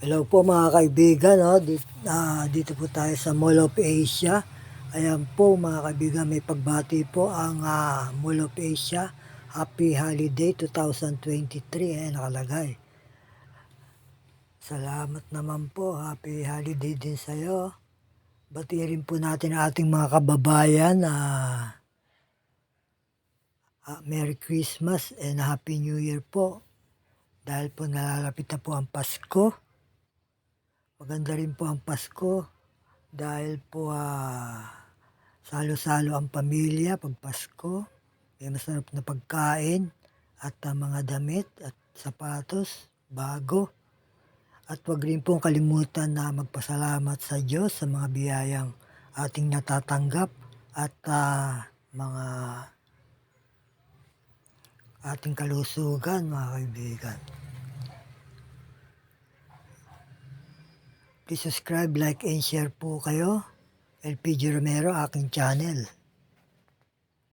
Hello po mga kaibigan, no? Dito po tayo sa Mall of Asia. Ayan po mga kaibigan, may pagbati po ang Mall of Asia. Happy Holiday 2023, nakalagay. Salamat naman po, Happy Holiday din sa'yo. Batiin po natin ang ating mga kababayan. Merry Christmas and Happy New Year po. Dahil po nalalapit na po ang Pasko. Maganda rin po ang Pasko dahil po salo-salo ang pamilya pag Pasko. May masarap na pagkain at mga damit at sapatos, bago. At wag rin pong kalimutan na magpasalamat sa Diyos sa mga biyayang ating natatanggap at mga ating kalusugan, mga kaibigan. Please subscribe, like, and share po kayo. LPG Romero, aking channel.